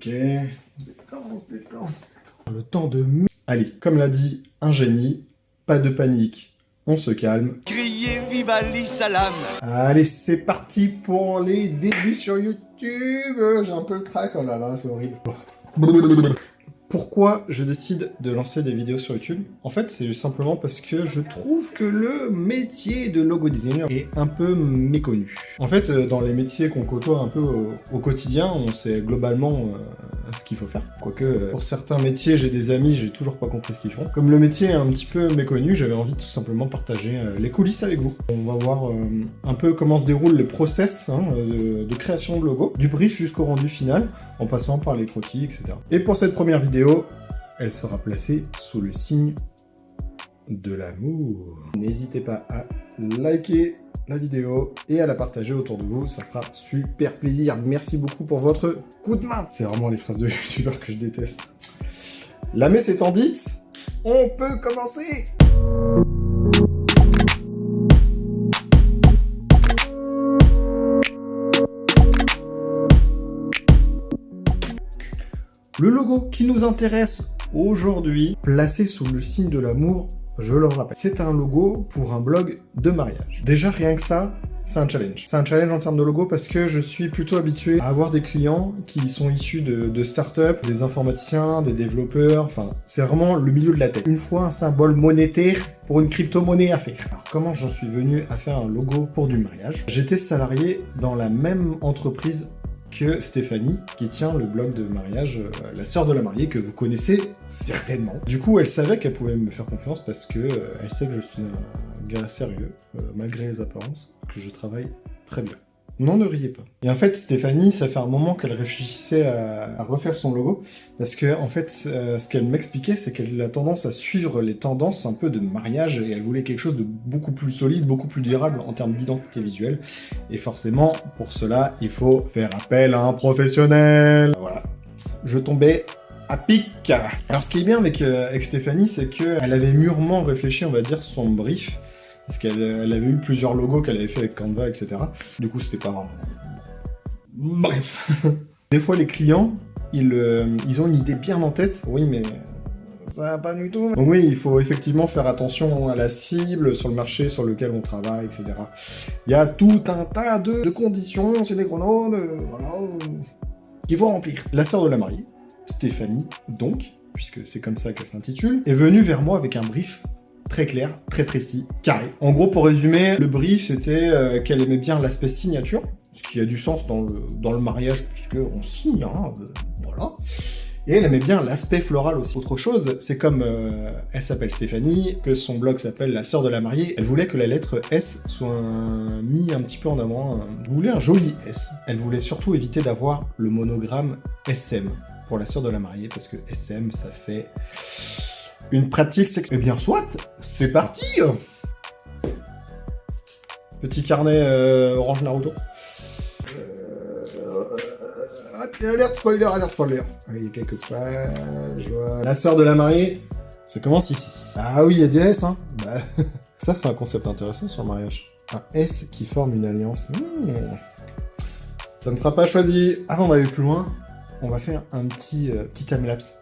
Ok. On se détend. Le temps de... Allez, comme l'a dit un génie, pas de panique, on se calme. Criez viva l'Issalam. Allez, c'est parti pour les débuts sur YouTube. J'ai un peu le trac, oh là là, c'est horrible. Pourquoi je décide de lancer des vidéos sur YouTube? En fait, c'est simplement parce que je trouve que le métier de logo designer est un peu méconnu. En fait, dans les métiers qu'on côtoie un peu au quotidien, on sait globalement ce qu'il faut faire. Quoique, pour certains métiers, j'ai des amis, j'ai toujours pas compris ce qu'ils font. Comme le métier est un petit peu méconnu, j'avais envie de tout simplement partager les coulisses avec vous. On va voir un peu comment se déroule le process de création de logo, du brief jusqu'au rendu final, en passant par les croquis, etc. Et pour cette première vidéo, elle sera placée sous le signe de l'amour. N'hésitez pas à liker la vidéo et à la partager autour de vous, ça fera super plaisir. Merci beaucoup pour votre coup de main. C'est vraiment les phrases de youtubeurs que je déteste. La messe étant dite, on peut commencer. Le logo qui nous intéresse aujourd'hui, placé sous le signe de l'amour, je le rappelle, c'est un logo pour un blog de mariage. Déjà, rien que ça, c'est un challenge. C'est un challenge en termes de logo parce que je suis plutôt habitué à avoir des clients qui sont issus de start-up, des informaticiens, des développeurs, enfin, c'est vraiment le milieu de la tech. Une fois un symbole monétaire pour une crypto-monnaie à faire. Alors, comment j'en suis venu à faire un logo pour du mariage? J'étais salarié dans la même entreprise que Stéphanie, qui tient le blog de mariage, la sœur de la mariée, que vous connaissez certainement. Du coup, elle savait qu'elle pouvait me faire confiance parce que elle sait que je suis un gars sérieux, malgré les apparences, que je travaille très bien. Non, ne riez pas. Et en fait, Stéphanie, ça fait un moment qu'elle réfléchissait à refaire son logo, parce que, en fait, ce qu'elle m'expliquait, c'est qu'elle a tendance à suivre les tendances un peu de mariage, et elle voulait quelque chose de beaucoup plus solide, beaucoup plus durable en termes d'identité visuelle. Et forcément, pour cela, il faut faire appel à un professionnel. Voilà. Je tombais à pic. Alors, ce qui est bien avec Stéphanie, c'est qu'elle avait mûrement réfléchi, on va dire, son brief, parce qu'elle avait eu plusieurs logos qu'elle avait fait avec Canva, etc. Du coup, c'était pas vraiment... Bref. Des fois, les clients, ils ont une idée bien en tête. Oui, mais ça va pas du tout. Donc oui, il faut effectivement faire attention à la cible, sur le marché sur lequel on travaille, etc. Il y a tout un tas de conditions, c'est des chronos, voilà, qu'il faut remplir. La sœur de la mariée, Stéphanie, donc, puisque c'est comme ça qu'elle s'intitule, est venue vers moi avec un brief très clair, très précis, carré. En gros, pour résumer, le brief, c'était qu'elle aimait bien l'aspect signature, ce qui a du sens dans le mariage, puisqu'on signe, voilà. Et elle aimait bien l'aspect floral aussi. Autre chose, c'est comme elle s'appelle Stéphanie, que son blog s'appelle La Sœur de la Mariée, elle voulait que la lettre S soit mis un petit peu en avant. Elle voulait un joli S. Elle voulait surtout éviter d'avoir le monogramme SM pour La Sœur de la Mariée, parce que SM, ça fait... une pratique sexuelle. Eh bien, soit, c'est parti. Petit carnet orange Naruto. Alerte spoiler, alerte spoiler. Il y a quelques pages. Voilà. La sœur de la mariée, ça commence ici. Ah oui, il y a des S, hein. Bah, ça, c'est un concept intéressant sur le mariage. Un S qui forme une alliance. Ça ne sera pas choisi. Avant d'aller plus loin, on va faire un petit timelapse.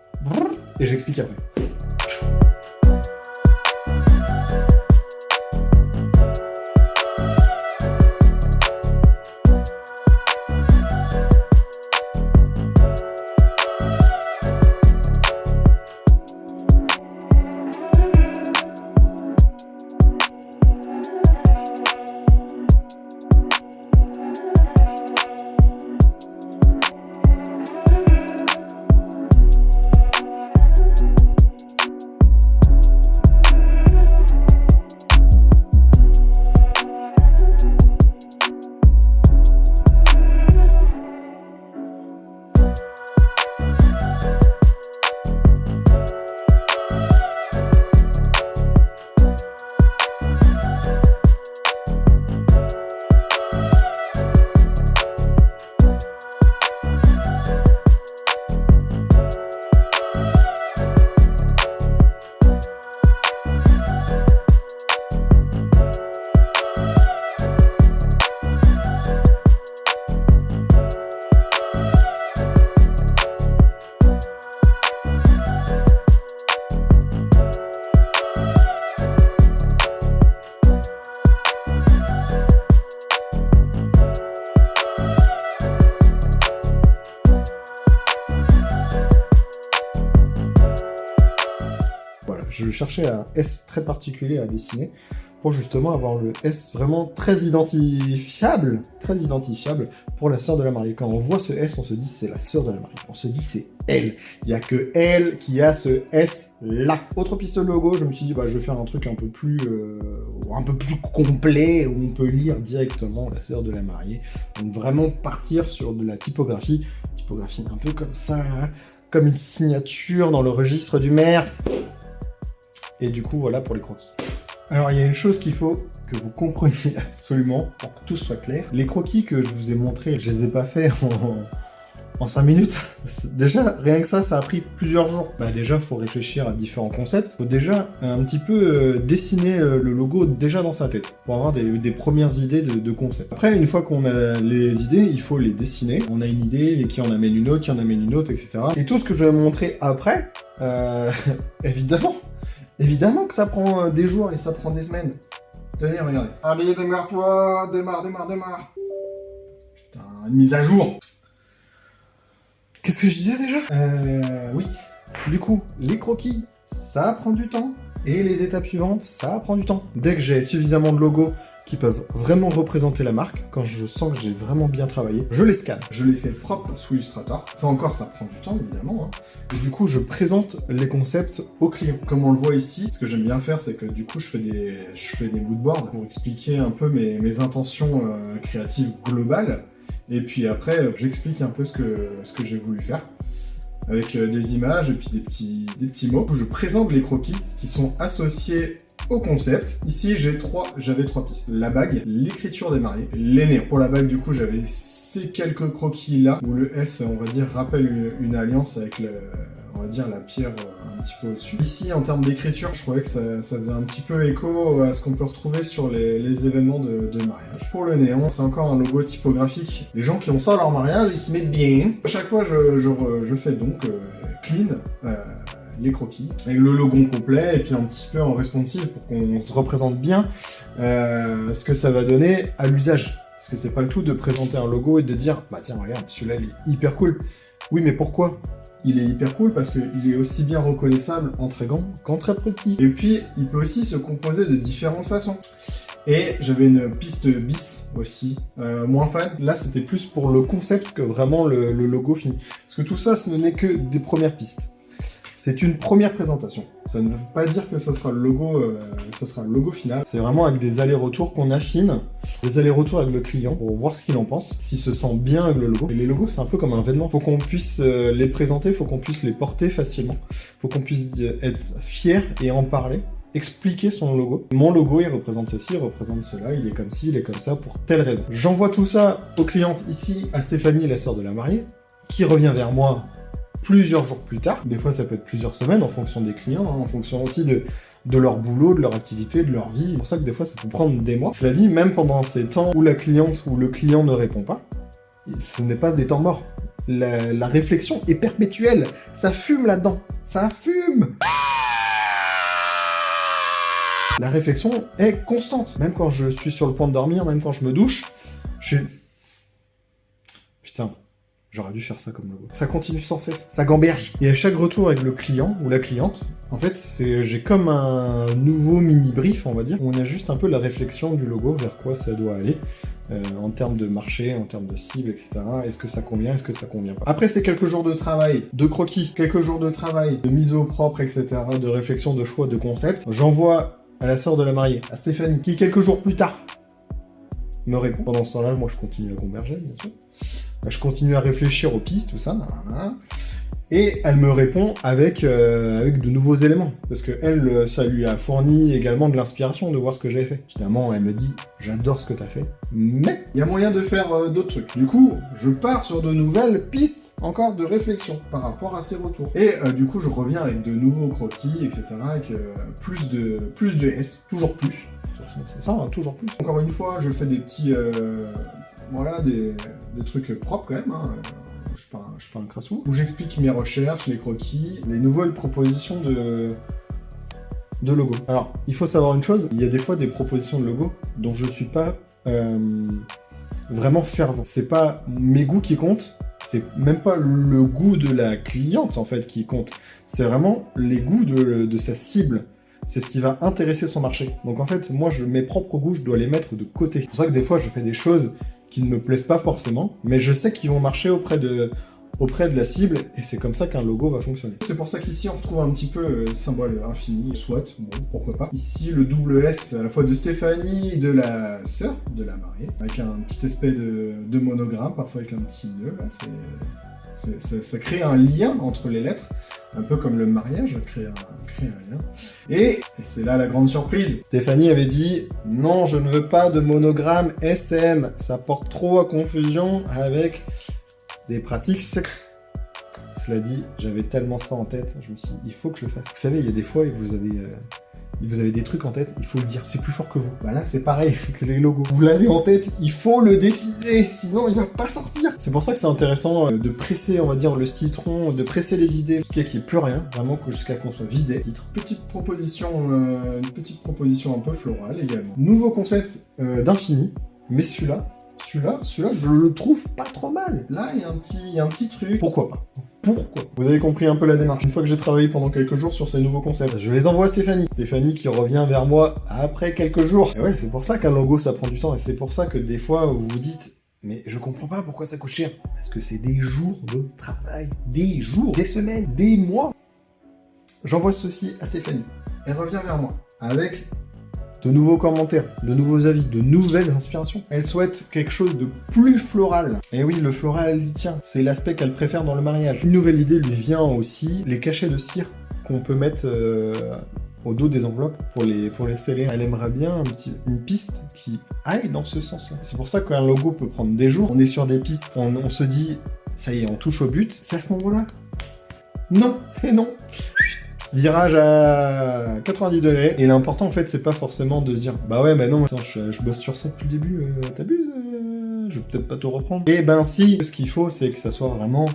Et j'explique après. je cherchais un S très particulier à dessiner pour justement avoir le S vraiment très identifiable pour la sœur de la mariée. Quand on voit ce S, on se dit c'est la sœur de la mariée. On se dit c'est elle. Il n'y a que elle qui a ce S là. Autre piste de logo, je me suis dit bah je vais faire un truc un peu plus complet où on peut lire directement la sœur de la mariée. Donc vraiment partir sur de la typographie un peu comme ça, hein, comme une signature dans le registre du maire. Et du coup voilà pour les croquis. Alors, il y a une chose qu'il faut que vous compreniez absolument, pour que tout soit clair. Les croquis que je vous ai montrés, je les ai pas faits en 5 minutes. Déjà, rien que ça a pris plusieurs jours. Bah déjà, faut réfléchir à différents concepts. Faut déjà un petit peu dessiner le logo déjà dans sa tête, pour avoir des premières idées de concept. Après, une fois qu'on a les idées, il faut les dessiner. On a une idée, et qui en amène une autre, etc. Et tout ce que je vais vous montrer après, Évidemment que ça prend des jours et ça prend des semaines. Tenez, regardez. Allez, démarre-toi, démarre. Putain, une mise à jour. Qu'est-ce que je disais déjà oui. Du coup, les croquis, ça prend du temps. Et les étapes suivantes, ça prend du temps. Dès que j'ai suffisamment de logos qui peuvent vraiment représenter la marque, quand je sens que j'ai vraiment bien travaillé, je les scanne. Je les fais propres sous Illustrator. Ça encore, ça prend du temps, évidemment. Hein. Et du coup, je présente les concepts aux clients. Comme on le voit ici, ce que j'aime bien faire, c'est que du coup, je fais des moodboards pour expliquer un peu mes intentions créatives globales. Et puis après, j'explique un peu ce que j'ai voulu faire. Avec des images et puis des petits mots. Je présente les croquis qui sont associés au concept. Ici, j'avais trois pistes. La bague, l'écriture des mariés, les néons. Pour la bague, du coup, j'avais ces quelques croquis-là, où le S, on va dire, rappelle une alliance avec, on va dire, la pierre un petit peu au-dessus. Ici, en termes d'écriture, je trouvais que ça faisait un petit peu écho à ce qu'on peut retrouver sur les événements de mariage. Pour le néon, c'est encore un logo typographique. Les gens qui ont ça à leur mariage, ils se mettent bien. À chaque fois, je fais donc clean, les croquis, avec le logo complet, et puis un petit peu en responsive pour qu'on se représente bien ce que ça va donner à l'usage. Parce que c'est pas le tout de présenter un logo et de dire « Bah tiens, regarde, celui-là, il est hyper cool. » Oui, mais pourquoi ? Il est hyper cool parce qu'il est aussi bien reconnaissable en très grand qu'en très petit. Et puis, il peut aussi se composer de différentes façons. Et j'avais une piste bis aussi, moins fan. Là, c'était plus pour le concept que vraiment le logo fini. Parce que tout ça, ce n'est que des premières pistes. C'est une première présentation. Ça ne veut pas dire que ça sera le logo final. C'est vraiment avec des allers-retours qu'on affine, des allers-retours avec le client pour voir ce qu'il en pense, s'il se sent bien avec le logo. Et les logos, c'est un peu comme un vêtement. Faut qu'on puisse les présenter, faut qu'on puisse les porter facilement, faut qu'on puisse être fier et en parler. Expliquer son logo. Mon logo, il représente ceci, il représente cela, il est comme ci, il est comme ça, pour telle raison. J'envoie tout ça aux clientes ici, à Stéphanie, la sœur de la mariée, qui revient vers moi plusieurs jours plus tard. Des fois, ça peut être plusieurs semaines en fonction des clients, hein, en fonction aussi de leur boulot, de leur activité, de leur vie. C'est pour ça que des fois, ça peut prendre des mois. Cela dit, même pendant ces temps où la cliente ou le client ne répond pas, ce n'est pas des temps morts. La réflexion est perpétuelle. Ça fume là-dedans. Ça fume! La réflexion est constante. Même quand je suis sur le point de dormir, même quand je me douche, je suis... Putain, j'aurais dû faire ça comme logo. Ça continue sans cesse, ça gamberge. Et à chaque retour avec le client ou la cliente, en fait, j'ai comme un nouveau mini-brief, on va dire, où on a juste un peu la réflexion du logo, vers quoi ça doit aller, en termes de marché, en termes de cible, etc. Est-ce que ça convient, est-ce que ça convient pas. Après, c'est quelques jours de travail, de croquis, quelques jours de travail, de mise au propre, etc., de réflexion, de choix, de concept. J'envoie à la sœur de la mariée, à Stéphanie, qui quelques jours plus tard me répond. Pendant ce temps-là, moi je continue à converger, bien sûr. Je continue à réfléchir aux pistes, tout ça. Et elle me répond avec de nouveaux éléments. Parce que elle, ça lui a fourni également de l'inspiration de voir ce que j'avais fait. Finalement, elle me dit « J'adore ce que t'as fait, mais il y a moyen de faire d'autres trucs. » Du coup, je pars sur de nouvelles pistes, encore de réflexion, par rapport à ces retours. Et du coup, je reviens avec de nouveaux croquis, etc. Avec plus de S, toujours plus. C'est ça, hein, toujours plus. Encore une fois, je fais des petits... voilà, des trucs propres quand même, hein. Je suis pas un crassou. Où j'explique mes recherches, les croquis, les nouvelles propositions de logo. Alors, il faut savoir une chose, il y a des fois des propositions de logo dont je suis pas vraiment fervent. C'est pas mes goûts qui comptent, c'est même pas le goût de la cliente, en fait, qui compte. C'est vraiment les goûts de sa cible. C'est ce qui va intéresser son marché. Donc en fait, moi, mes propres goûts, je dois les mettre de côté. C'est pour ça que des fois, je fais des choses qui ne me plaisent pas forcément, mais je sais qu'ils vont marcher auprès de la cible, et c'est comme ça qu'un logo va fonctionner. C'est pour ça qu'ici, on retrouve un petit peu symbole infini, soit, bon, pourquoi pas. Ici, le double S, à la fois de Stéphanie et de la sœur de la mariée, avec un petit aspect de monogramme, parfois avec un petit nœud, là, ça crée un lien entre les lettres, un peu comme le mariage, crée un lien. Et c'est là la grande surprise. Stéphanie avait dit « Non, je ne veux pas de monogramme SM, ça porte trop à confusion avec des pratiques secrètes. » Cela dit, j'avais tellement ça en tête, je me suis dit « Il faut que je le fasse. » Vous savez, il y a des fois, vous avez des trucs en tête, il faut le dire, c'est plus fort que vous. Bah là, c'est pareil que les logos. Vous l'avez en tête, il faut le décider, sinon il va pas sortir. C'est pour ça que c'est intéressant de presser, on va dire, le citron, de presser les idées, jusqu'à qu'il n'y ait plus rien, vraiment jusqu'à qu'on soit vidé. Petite proposition un peu florale également. Nouveau concept d'infini, mais celui-là, je le trouve pas trop mal. Là, il y a un petit truc. Pourquoi pas? Pourquoi? Vous avez compris un peu la démarche. Une fois que j'ai travaillé pendant quelques jours sur ces nouveaux concepts, je les envoie à Stéphanie. Stéphanie qui revient vers moi après quelques jours. Et ouais, c'est pour ça qu'un logo, ça prend du temps. Et c'est pour ça que des fois, vous vous dites, mais je comprends pas pourquoi ça coûte cher. Parce que c'est des jours de travail. Des jours, des semaines, des mois. J'envoie ceci à Stéphanie. Elle revient vers moi avec de nouveaux commentaires, de nouveaux avis, de nouvelles inspirations. Elle souhaite quelque chose de plus floral. Et oui, le floral, elle dit tiens, c'est l'aspect qu'elle préfère dans le mariage. Une nouvelle idée lui vient aussi, les cachets de cire qu'on peut mettre au dos des enveloppes pour les sceller. Elle aimerait bien une piste qui aille dans ce sens-là. C'est pour ça qu'un logo peut prendre des jours. On est sur des pistes, on se dit, ça y est, on touche au but. C'est à ce moment-là. Non, et non. Virage à 90 degrés. Et l'important, en fait, c'est pas forcément de se dire « Bah ouais, mais non, attends, je bosse sur ça depuis le début, t'abuses, je vais peut-être pas te reprendre. » Eh ben si, ce qu'il faut, c'est que ça soit vraiment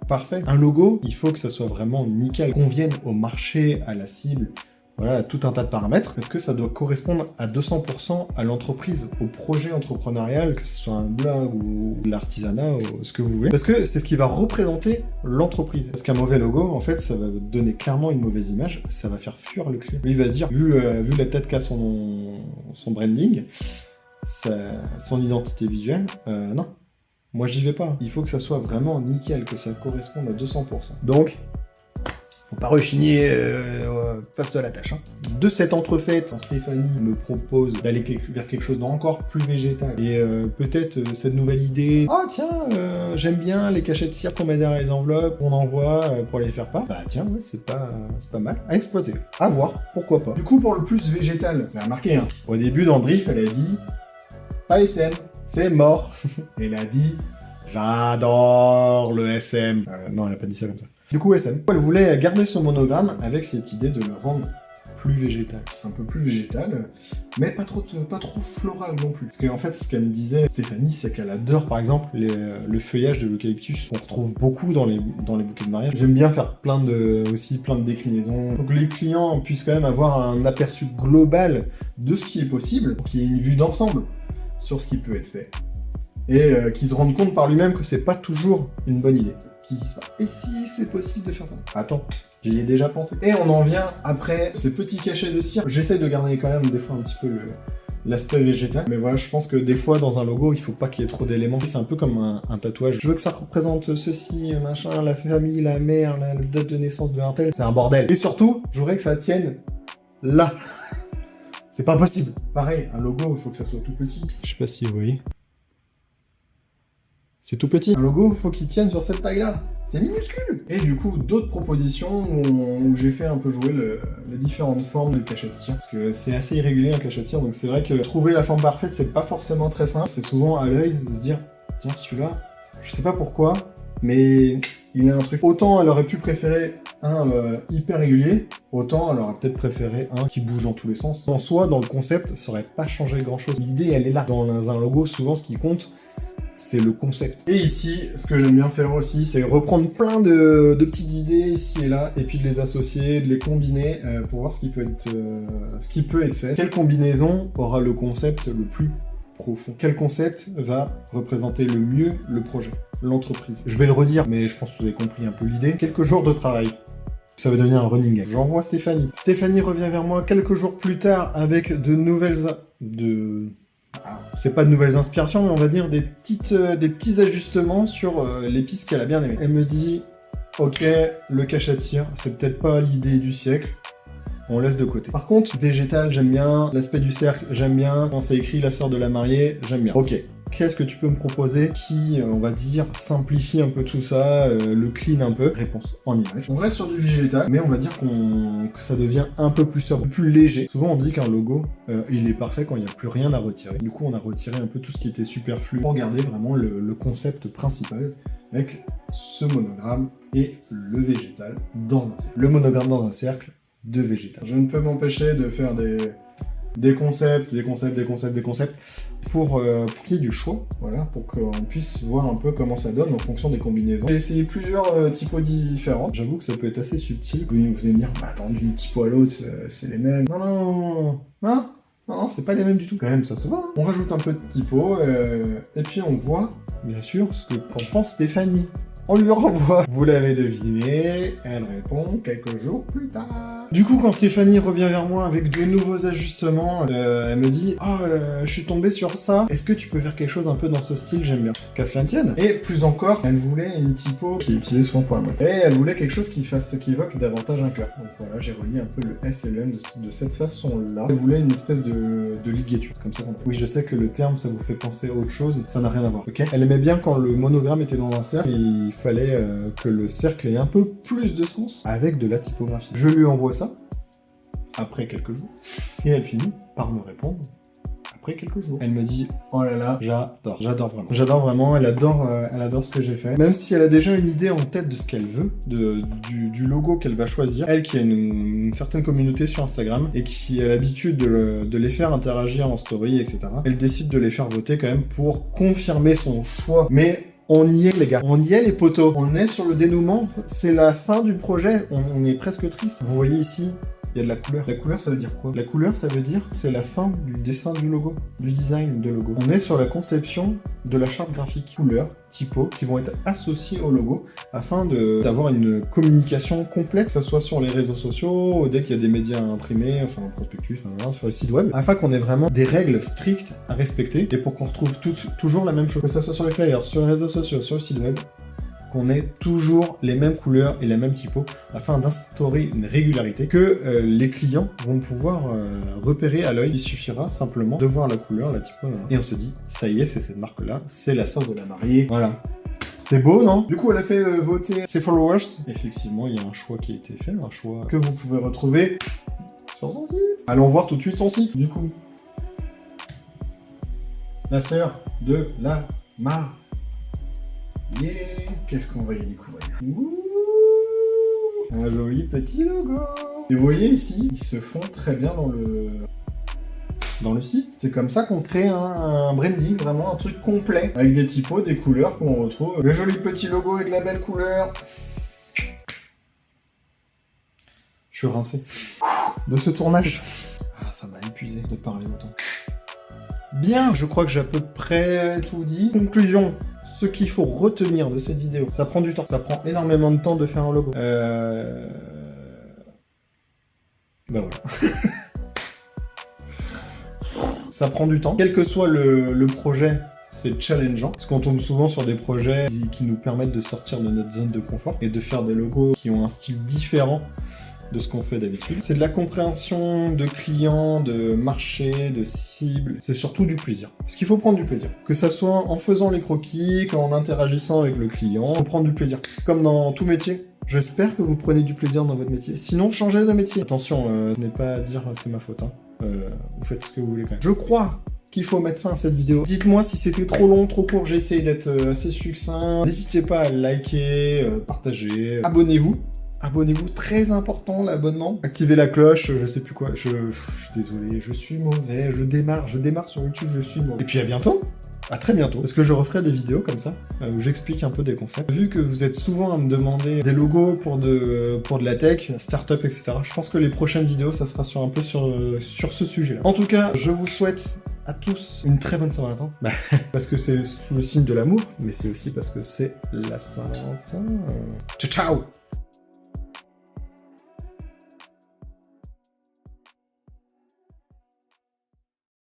parfait. Un logo, il faut que ça soit vraiment nickel, convienne au marché, à la cible, voilà, à tout un tas de paramètres, parce que ça doit correspondre à 200% à l'entreprise, au projet entrepreneurial, que ce soit un blog ou l'artisanat, ou ce que vous voulez. Parce que c'est ce qui va représenter l'entreprise. Parce qu'un mauvais logo, en fait, ça va donner clairement une mauvaise image, ça va faire fuir le client. Lui, il va se dire, vu la tête qu'a son branding, son identité visuelle, non. Moi, j'y vais pas. Il faut que ça soit vraiment nickel, que ça corresponde à 200%. Donc, faut pas rechigner face à la tâche. Hein. De cette entrefaite, Stéphanie me propose d'aller vers quelque chose d'encore plus végétal. Et peut-être cette nouvelle idée, ah tiens, j'aime bien les cachets de cire qu'on met derrière les enveloppes, on envoie pour les faire pas. Bah tiens, ouais, c'est pas mal à exploiter. À voir, pourquoi pas. Du coup, pour le plus végétal, vous avez remarqué, hein, au début dans le brief, elle a dit, pas SM, c'est mort. Elle a dit, j'adore le SM. Non, elle a pas dit ça comme ça. Du coup, SM. Elle voulait garder son monogramme avec cette idée de le rendre plus végétal. Un peu plus végétal, mais pas trop floral non plus. Parce qu'en fait, ce qu'elle me disait, Stéphanie, c'est qu'elle adore, par exemple, le feuillage de l'eucalyptus. On retrouve beaucoup dans les bouquets de mariage. J'aime bien faire plein de déclinaisons. Donc les clients puissent quand même avoir un aperçu global de ce qui est possible, qu'il y ait une vue d'ensemble sur ce qui peut être fait. Et qu'ils se rendent compte par lui-même que c'est pas toujours une bonne idée. Qu'ils disent pas, et si c'est possible de faire ça? Attends, j'y ai déjà pensé. Et on en vient après ces petits cachets de cire. J'essaie de garder quand même des fois un petit peu l'aspect végétal. Mais voilà, je pense que des fois dans un logo, il faut pas qu'il y ait trop d'éléments. C'est un peu comme un tatouage. Je veux que ça représente ceci, machin, la famille, la mère, la date de naissance de un tel. C'est un bordel. Et surtout, je voudrais que ça tienne là. C'est pas possible. Pareil, un logo, il faut que ça soit tout petit. Je sais pas si vous voyez. C'est tout petit. Un logo, il faut qu'il tienne sur cette taille-là. C'est minuscule. Et du coup, d'autres propositions où j'ai fait un peu jouer les différentes formes de cachet de cire. Parce que c'est assez irrégulier un cachet de cire, donc c'est vrai que trouver la forme parfaite, c'est pas forcément très simple. C'est souvent à l'œil de se dire, tiens, celui-là, je sais pas pourquoi, mais il a un truc. Autant elle aurait pu préférer un hyper régulier, autant elle aurait peut-être préféré un qui bouge dans tous les sens. En soi, dans le concept, ça aurait pas changé grand-chose. L'idée, elle est là. Dans un logo, souvent, ce qui compte, c'est le concept. Et ici, ce que j'aime bien faire aussi, c'est reprendre plein de petites idées ici et là, et puis de les associer, de les combiner pour voir ce qui peut être fait. Quelle combinaison aura le concept le plus profond. Quel concept va représenter le mieux le projet, l'entreprise? Je vais le redire, mais je pense que vous avez compris un peu l'idée. Quelques jours de travail. Ça va devenir un running gag. J'envoie Stéphanie. Stéphanie revient vers moi quelques jours plus tard avec de nouvelles... C'est pas de nouvelles inspirations, mais on va dire des petits ajustements sur les pistes qu'elle a bien aimées. Elle me dit, ok, le cache à tir, c'est peut-être pas l'idée du siècle, on laisse de côté. Par contre, végétal, j'aime bien, l'aspect du cercle, j'aime bien, quand c'est écrit la sœur de la mariée, j'aime bien. Ok, qu'est-ce que tu peux me proposer qui, on va dire, simplifie un peu tout ça, le clean un peu? Réponse en image. On reste sur du végétal, mais on va dire que ça devient un peu plus sobre, plus léger. Souvent on dit qu'un logo, il est parfait quand il n'y a plus rien à retirer. Du coup on a retiré un peu tout ce qui était superflu pour garder vraiment le concept principal avec ce monogramme et le végétal dans un cercle. Le monogramme dans un cercle de végétal. Je ne peux m'empêcher de faire des concepts pour qu'il y ait du choix, voilà, pour qu'on puisse voir un peu comment ça donne en fonction des combinaisons. J'ai essayé plusieurs typos différentes. J'avoue que ça peut être assez subtil. Vous allez me dire, bah attends, d'une typo à l'autre, c'est les mêmes. Non, c'est pas les mêmes du tout. Quand même, ça se voit. Hein. On rajoute un peu de typo, et puis on voit, bien sûr, ce qu'en pense Stéphanie. On lui renvoie. Vous l'avez deviné, elle répond quelques jours plus tard. Du coup, quand Stéphanie revient vers moi avec de nouveaux ajustements, elle me dit « Ah, je suis tombé sur ça, est-ce que tu peux faire quelque chose un peu dans ce style, j'aime bien. » Qu'à cela ne tienne. Et plus encore, elle voulait une typo qui est utilisée souvent pour la mode. Et elle voulait quelque chose qui évoque davantage un cœur. Donc voilà, j'ai relié un peu le S et le M de cette façon-là. Elle voulait une espèce de ligature, comme ça. Oui, je sais que le terme, ça vous fait penser à autre chose, ça n'a rien à voir, ok? Elle aimait bien quand le monogramme était dans un cercle, il fallait que le cercle ait un peu plus de sens avec de la typographie. Je lui envoie ça après quelques jours et elle finit par me répondre après quelques jours. Elle me dit « Oh là là, j'adore vraiment, elle adore ce que j'ai fait. » Même si elle a déjà une idée en tête de ce qu'elle veut, du logo qu'elle va choisir, elle qui a une certaine communauté sur Instagram et qui a l'habitude de les faire interagir en story, etc., elle décide de les faire voter quand même pour confirmer son choix. Mais on y est les gars, on y est les potos, on est sur le dénouement, c'est la fin du projet, on est presque triste. Vous voyez ici, il y a de la couleur. La couleur ça veut dire quoi? La couleur ça veut dire c'est la fin du dessin du logo, du design de logo. On est sur la conception de la charte graphique. Couleurs, typos qui vont être associés au logo afin d'avoir une communication complète, que ce soit sur les réseaux sociaux, dès qu'il y a des médias imprimés, enfin prospectus, sur les sites web, afin qu'on ait vraiment des règles strictes à respecter et pour qu'on retrouve toujours la même chose, que ce soit sur les flyers, sur les réseaux sociaux, sur le site web, qu'on ait toujours les mêmes couleurs et les mêmes typos afin d'instaurer une régularité que les clients vont pouvoir repérer à l'œil. Il suffira simplement de voir la couleur, la typo, et on se dit, ça y est, c'est cette marque-là, c'est la sœur de la mariée, voilà. C'est beau, non? Du coup, elle a fait voter ses followers. Effectivement, il y a un choix qui a été fait, un choix que vous pouvez retrouver sur son site. Allons voir tout de suite son site. Du coup, la sœur de la mariée. Qu'est-ce qu'on va y découvrir? Ouh, un joli petit logo. Et vous voyez ici, ils se font très bien dans le site. C'est comme ça qu'on crée un branding, vraiment un truc complet, avec des typos, des couleurs qu'on retrouve. Le joli petit logo avec la belle couleur. Je suis rincé de ce tournage. Ah, ça m'a épuisé de parler autant. Bien, je crois que j'ai à peu près tout dit. Conclusion. Ce qu'il faut retenir de cette vidéo, ça prend du temps, ça prend énormément de temps de faire un logo. Bah voilà. Ça prend du temps. Quel que soit le projet, c'est challengeant. Parce qu'on tombe souvent sur des projets qui nous permettent de sortir de notre zone de confort et de faire des logos qui ont un style différent de ce qu'on fait d'habitude. C'est de la compréhension de clients, de marché, de cibles. C'est surtout du plaisir. Parce qu'il faut prendre du plaisir. Que ça soit en faisant les croquis, qu'en interagissant avec le client, il faut prendre du plaisir. Comme dans tout métier. J'espère que vous prenez du plaisir dans votre métier. Sinon, changez de métier. Attention, ce n'est pas à dire c'est ma faute. Hein. Vous faites ce que vous voulez quand même. Je crois qu'il faut mettre fin à cette vidéo. Dites-moi si c'était trop long, trop court. J'ai essayé d'être assez succinct. N'hésitez pas à liker, partager. Abonnez-vous. Abonnez-vous, très important l'abonnement. Activez la cloche, je sais plus quoi. Je suis désolé, je suis mauvais. Je démarre sur YouTube, je suis mauvais. Et puis à bientôt. À très bientôt, parce que je referai des vidéos comme ça, où j'explique un peu des concepts. Vu que vous êtes souvent à me demander des logos pour de la tech, startup, etc., je pense que les prochaines vidéos, ça sera un peu sur ce sujet-là. En tout cas, je vous souhaite à tous une très bonne Saint-Valentin. Parce que c'est sous le signe de l'amour, mais c'est aussi parce que c'est la Saint-Valentin. Ciao ciao!